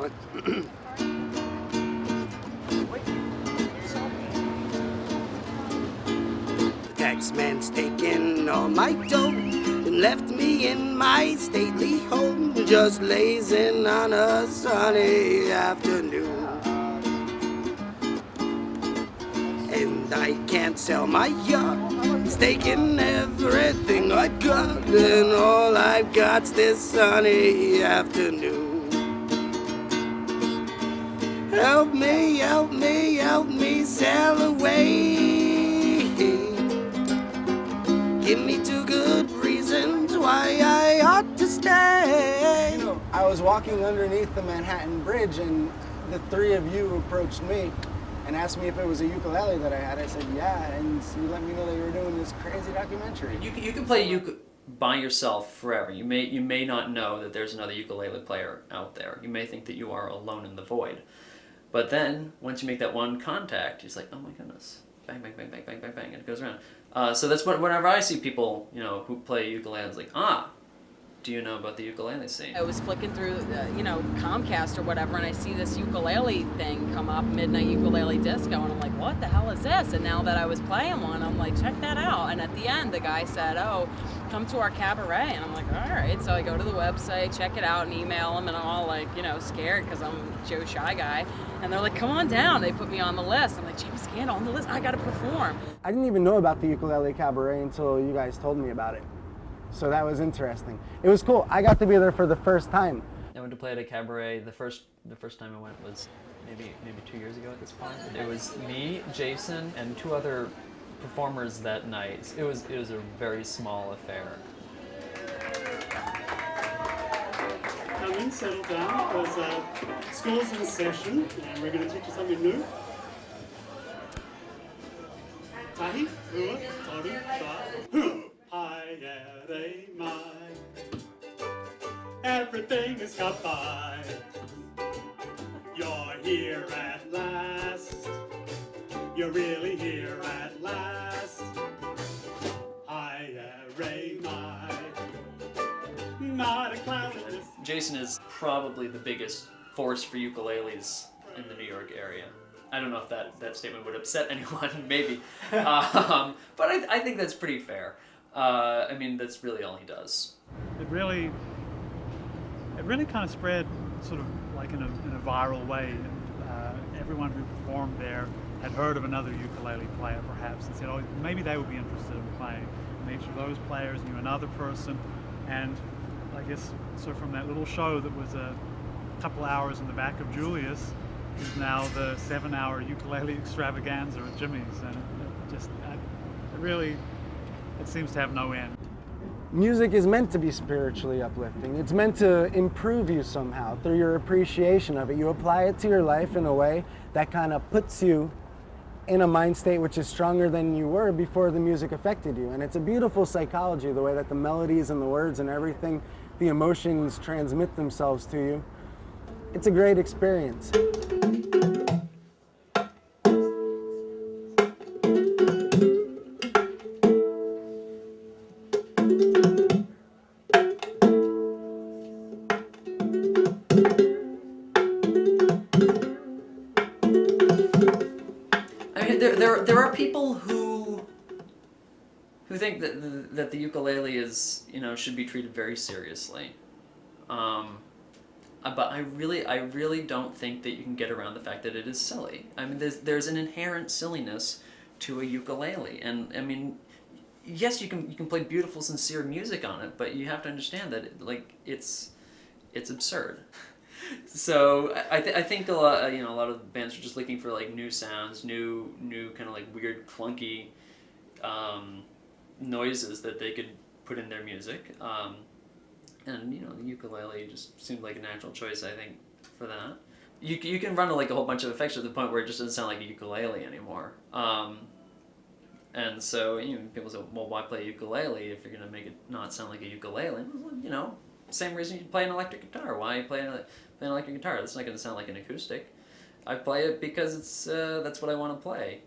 talent. The tax man's taken all my dough and left me in my stately home, just lazing on a sunny afternoon. And I can't sell my yacht. He's taking everything I got, and all I've got's this sunny afternoon. Help me, help me, help me sail away. Give me 2 good reasons why I ought to stay. You know, I was walking underneath the Manhattan Bridge, and the 3 of you approached me and asked me if it was a ukulele that I had. I said, yeah, and you let me know that you were doing this crazy documentary. You can play ukulele by yourself forever. You may not know that there's another ukulele player out there. You may think that you are alone in the void. But then, once you make that one contact, it's like, oh my goodness, bang, bang, bang, bang, bang, bang, bang, and it goes around. So that's whenever I see people, who play ukulele, it's like, do you know about the ukulele scene? I was flicking through, Comcast or whatever, and I see this ukulele thing come up, Midnight Ukulele Disco, and I'm like, what the hell is this? And now that I was playing one, I'm like, check that out. And at the end, the guy said, oh, come to our cabaret. And I'm like, all right. So I go to the website, check it out, and email them, and I'm all like, scared because I'm Joe Shy Guy. And they're like, come on down. They put me on the list. I'm like, James Scandal on the list. I got to perform. I didn't even know about the ukulele cabaret until you guys told me about it. So that was interesting. It was cool. I got to be there for the first time. I went to play at a cabaret. The first time I went was maybe 2 years ago at this point. It was me, Jason, and 2 other performers that night. It was a very small affair. Come in, settle down, because school's in session, and we're going to teach you something new. Tahi, hua, toru, ta, hi, ere, mai. Everything is got by. You're here at last. You're really here at last. Hi, ere, mai. Not a clown in this. Jason is probably the biggest force for ukuleles in the New York area. I don't know if that statement would upset anyone, maybe. But I think that's pretty fair. That's really all he does. It really kind of spread sort of like in a viral way. Everyone who performed there had heard of another ukulele player perhaps and said, oh, maybe they would be interested in playing. And each of those players knew another person, and I guess so from that little show that was a couple hours in the back of Julius is now the 7-hour ukulele extravaganza at Jimmy's, and it seems to have no end. Music is meant to be spiritually uplifting. It's meant to improve you somehow through your appreciation of it. You apply it to your life in a way that kind of puts you in a mind state which is stronger than you were before the music affected you. And it's a beautiful psychology, the way that the melodies and the words and everything, the emotions transmit themselves to you. It's a great experience. There are people who think that the ukulele is should be treated very seriously, but I really don't think that you can get around the fact that it is silly. There's an inherent silliness to a ukulele, and yes, you can play beautiful, sincere music on it, but you have to understand that it's absurd. So I think a lot of bands are just looking for new sounds, new kind of weird clunky noises that they could put in their music, and the ukulele just seemed like a natural choice, I think, for that. You can run a whole bunch of effects to the point where it just doesn't sound like a ukulele anymore. And so people say, well, why play a ukulele if you're gonna make it not sound like a ukulele? Same reason you play an electric guitar. Why play an electric guitar? That's not going to sound like an acoustic. I play it because that's what I want to play.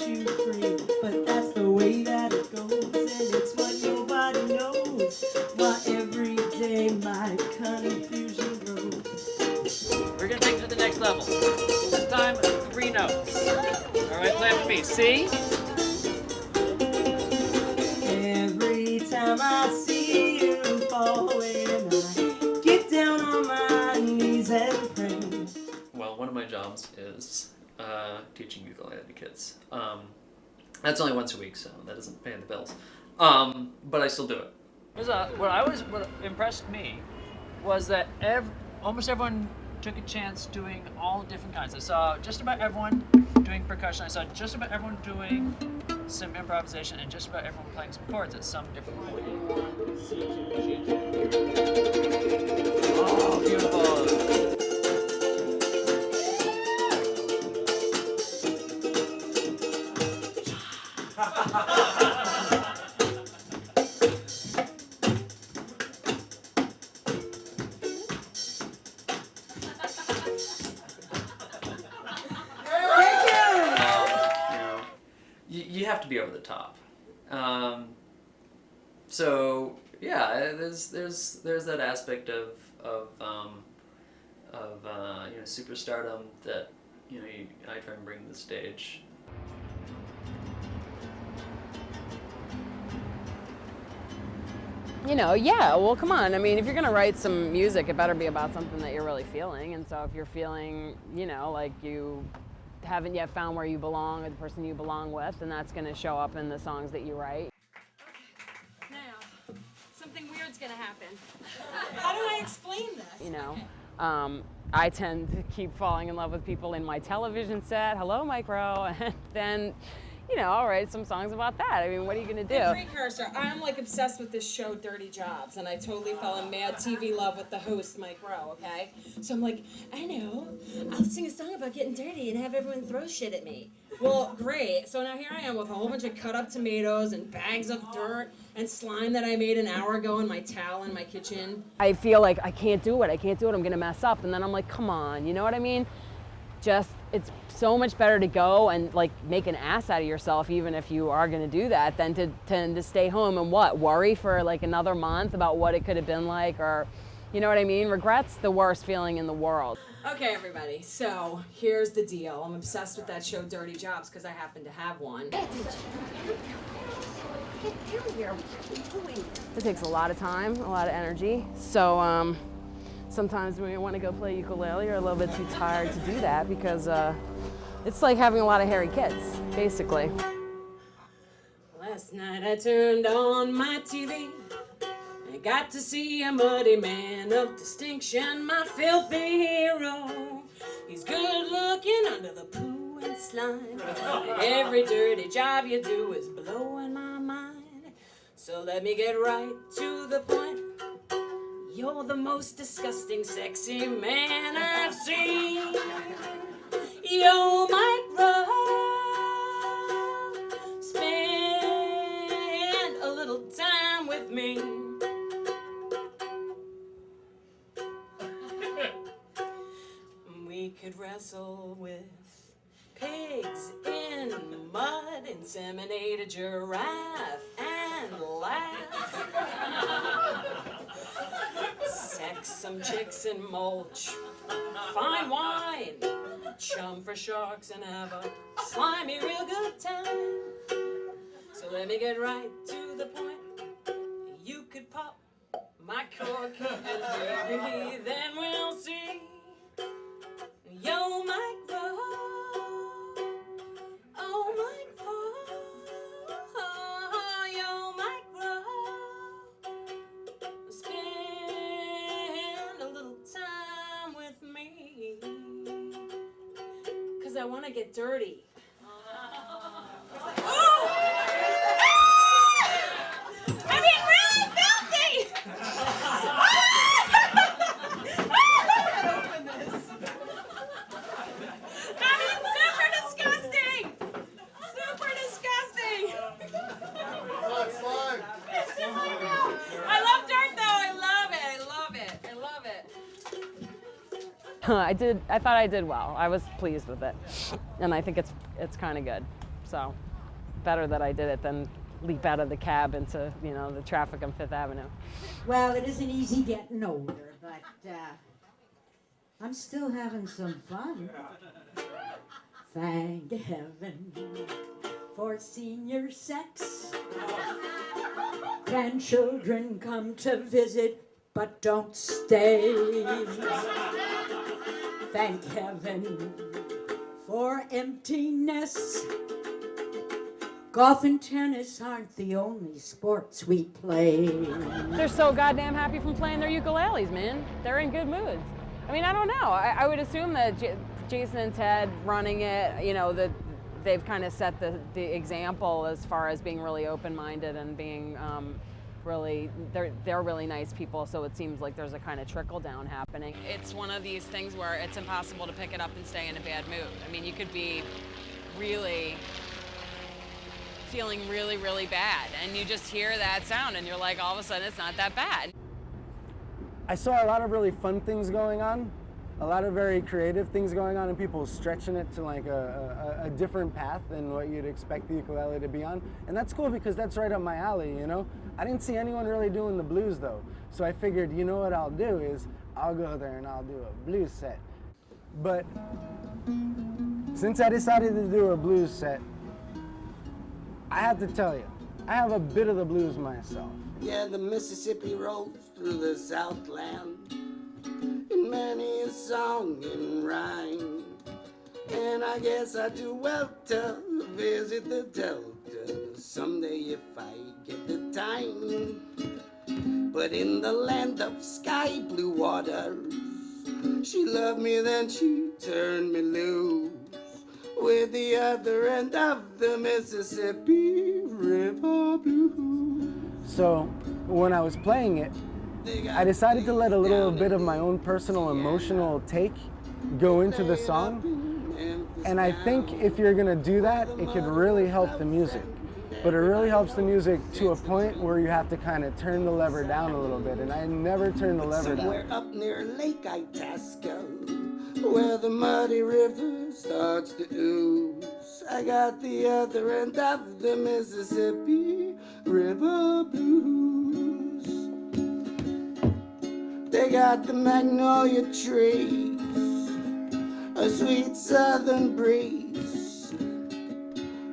you free. But that's the way that it goes, and it's what nobody knows. Why every day my confusion grows. We're gonna take it to the next level. This time, 3 notes. All right, play after me. C. Every time I see you falling, I get down on my knees and pray. Well, one of my jobs is teaching ukulele to kids. That's only once a week, so that doesn't pay the bills. But I still do it. What impressed me was that almost everyone took a chance doing all different kinds. I saw just about everyone doing percussion. I saw just about everyone doing some improvisation, and just about everyone playing some chords at some different point. Oh, beautiful. You have to be over the top. So yeah, there's that aspect of superstardom that I try and bring to the stage. Yeah, well, come on. I mean, if you're gonna write some music, it better be about something that you're really feeling. And so if you're feeling, like you haven't yet found where you belong or the person you belong with, then that's gonna show up in the songs that you write. Okay, now, something weird's gonna happen. How do I explain this? I tend to keep falling in love with people in my television set. Hello, Micro. And then, I'll write some songs about that. I mean, what are you gonna do? Hey, precursor, I'm like obsessed with this show, Dirty Jobs, and I totally fell in mad TV love with the host, Mike Rowe, okay? So I'm like, I know, I'll sing a song about getting dirty and have everyone throw shit at me. Well, great. So now here I am with a whole bunch of cut up tomatoes and bags of dirt and slime that I made an hour ago in my towel in my kitchen. I feel like I can't do it, I'm gonna mess up. And then I'm like, come on, you know what I mean? It's so much better to go and like make an ass out of yourself, even if you are gonna do that, than to stay home and worry for like another month about what it could have been like, or, you know what I mean? Regret's the worst feeling in the world. Okay, everybody, so here's the deal. I'm obsessed with that show, Dirty Jobs, because I happen to have one. It takes a lot of time, a lot of energy. So sometimes when you want to go play ukulele, you're a little bit too tired to do that because it's like having a lot of hairy kids, basically. Last night I turned on my TV. I got to see a muddy man of distinction, my filthy hero. He's good looking under the poo and slime. Every dirty job you do is blowing my mind. So let me get right to the point. You're the most disgusting, sexy man I've seen. You're my bro. Spend a little time with me. We could wrestle with pigs in the mud, inseminate a giraffe, and laugh. Sex some chicks in mulch, fine wine, chum for sharks, and have a slimy, real good time. So let me get right to the point. You could pop my cork, and baby, then we'll see. Yo, my bro, oh my bro, yo, my bro, spend a little time with me, 'cause I want to get dirty. I mean, really filthy! I thought I did well. I was pleased with it, and I think it's kind of good. So better that I did it than leap out of the cab into, you know, the traffic on Fifth Avenue. Well, it isn't easy getting older, but I'm still having some fun. Thank heaven for senior sex. Grandchildren come to visit, but don't stay. Thank heaven for emptiness. Golf and tennis aren't the only sports we play. They're so goddamn happy from playing their ukuleles, man. They're in good moods. I mean, I don't know. I would assume that Jason and Ted running it, you know, that they've kind of set the example as far as being really open-minded and being really, they're really nice people, so it seems like there's a kind of trickle-down happening. It's one of these things where it's impossible to pick it up and stay in a bad mood. I mean, you could be really feeling really, really bad, and you just hear that sound, and you're like, all of a sudden, it's not that bad. I saw a lot of really fun things going on, a lot of very creative things going on, and people stretching it to like a different path than what you'd expect the ukulele to be on. And that's cool because that's right up my alley, you know? I didn't see anyone really doing the blues though. So I figured, you know what I'll do is I'll go there and I'll do a blues set. But since I decided to do a blues set, I have to tell you, I have a bit of the blues myself. Yeah, the Mississippi rolls through the Southland in many a song and rhyme. And I guess I do well to visit the Delta someday if I get the time. But in the land of sky blue waters, she loved me, then she turned me loose with the other end of the Mississippi River Blues. So when I was playing it, I decided to let a little bit of my own personal emotional take go into the song. And I think if you're gonna do that, it could really help the music. But it really helps the music to a point where you have to kind of turn the lever down a little bit. And I never turn the lever Somewhere down. up near Lake Itasca, where the muddy river starts to ooze, I got the other end of the Mississippi River Blues. They got the magnolia trees, a sweet southern breeze.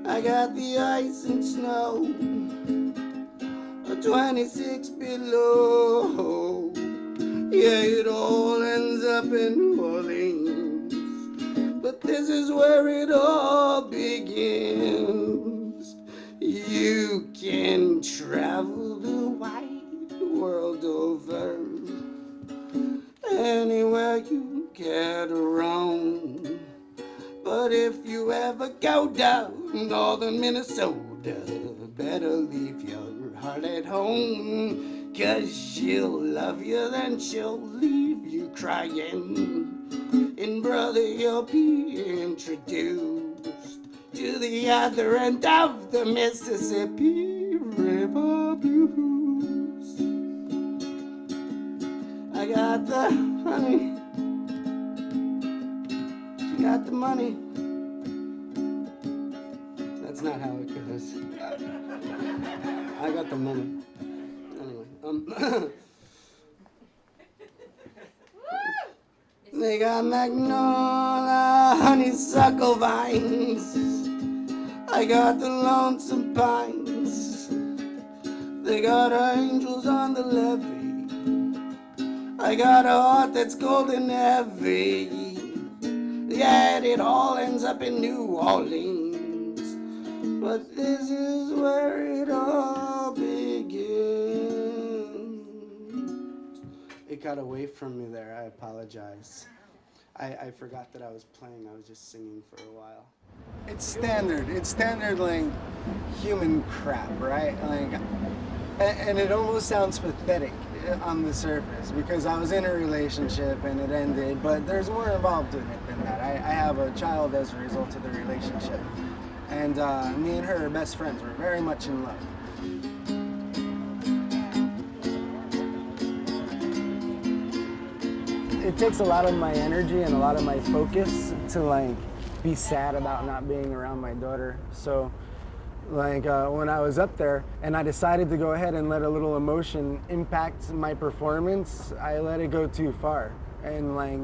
I got the ice and snow, a 26 below. Yeah, it all ends up in New Orleans, but this is where it all begins. You can travel the wide world over, anywhere you get around. But if you ever go down northern Minnesota, better leave your heart at home, 'cause she'll love you, then she'll leave you crying. And brother, you'll be introduced to the other end of the Mississippi River Blues. I got the honey, she got the money. That's not how it goes. I got the money. Anyway, they got magnolia, honeysuckle vines. I got the lonesome pines. They got angels on the levee. I got a heart that's golden heavy. Yet it all ends up in New Orleans. But this is where it all begins. It got away from me there. I apologize. I forgot that I was playing. I was just singing for a while. It's standard. It's standard, like, human crap, right? Like, and it almost sounds pathetic on the surface because I was in a relationship and it ended, but there's more involved in it than that. I have a child as a result of the relationship. And me and her are best friends. We're very much in love. It takes a lot of my energy and a lot of my focus to, like, be sad about not being around my daughter. So like when I was up there and I decided to go ahead and let a little emotion impact my performance, I let it go too far. And like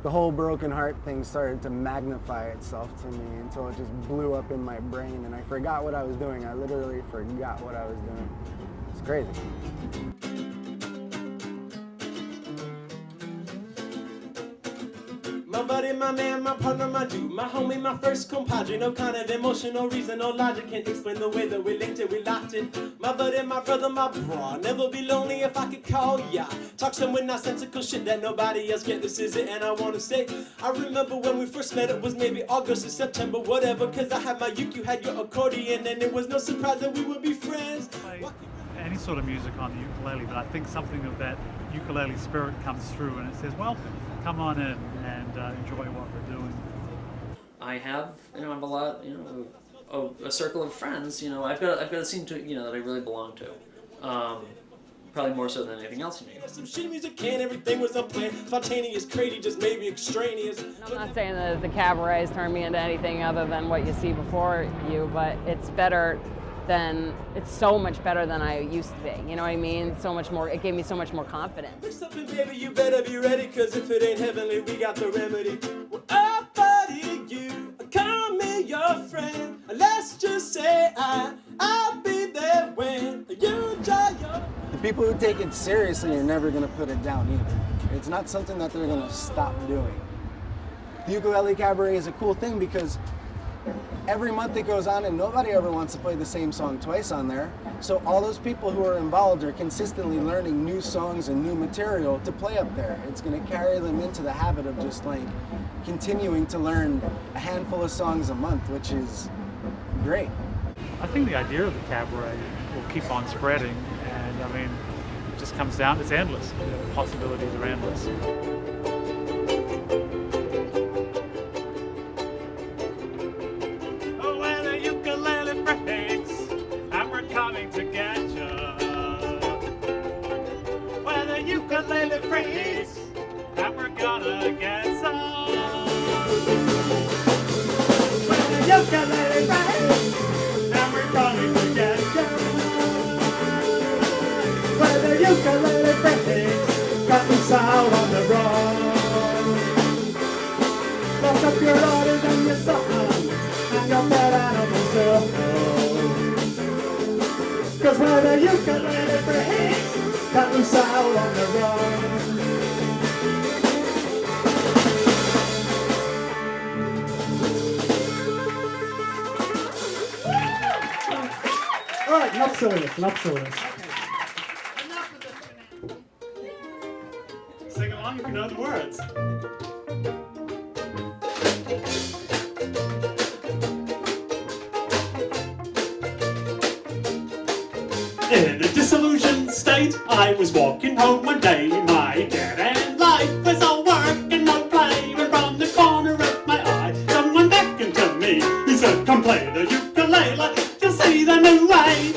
the whole broken heart thing started to magnify itself to me until it just blew up in my brain and I forgot what I was doing. I literally forgot what I was doing. It's crazy. My buddy, my man, my partner, my dude, my homie, my first compadre. No kind of emotional reason, no logic can explain the way that we linked it, we locked it. My buddy, my brother, my bro. Never be lonely if I could call ya. Talk some with nonsensical shit that nobody else get. This is it, and I wanna say, I remember when we first met. It was maybe August or September, whatever. Cause I had my uke, you had your accordion, and it was no surprise that we would be friends. Any sort of music on the ukulele, but I think something of that ukulele spirit comes through, and it says, "Welcome, come on in and enjoy what we're doing." I have, I have a lot, a circle of friends. I've got a scene to, that I really belong to. Probably more so than anything else. Some shit music and everything was unplanned, spontaneous, crazy, just maybe extraneous. I'm not saying that the cabarets turned me into anything other than what you see before you, but it's better. It's so much better than I used to be. You know what I mean? So much more. It gave me so much more confidence. There's something, baby, you better be ready, cause if it ain't heavenly, we got the remedy. Well, I buddy you, call me your friend. Let's just say I'll be there when you try your... The people who take it seriously are never gonna put it down either. It's not something that they're gonna stop doing. The Ukulele Cabaret is a cool thing because every month it goes on and nobody ever wants to play the same song twice on there. So all those people who are involved are consistently learning new songs and new material to play up there. It's going to carry them into the habit of just like continuing to learn a handful of songs a month, which is great. I think the idea of the cabaret will keep on spreading, and I mean, it just comes down, it's endless. The possibilities are endless. Ukulele freaks, and we're gonna get some. When the ukulele freaks, and we're coming to get some. When the ukulele freaks, got loose out on the run. Lost up your daughters and your sons, and your pet animals too. Cause when the ukulele freaks, got loose out on the run. All right, enough silliness, enough silliness. Sing along if you know the words. In a disillusioned state, I was walking home one day. My dead-end life was all work and no play. When from the corner of my eye, someone beckoned to me. He said, "Come play the ukulele, you'll see the new way."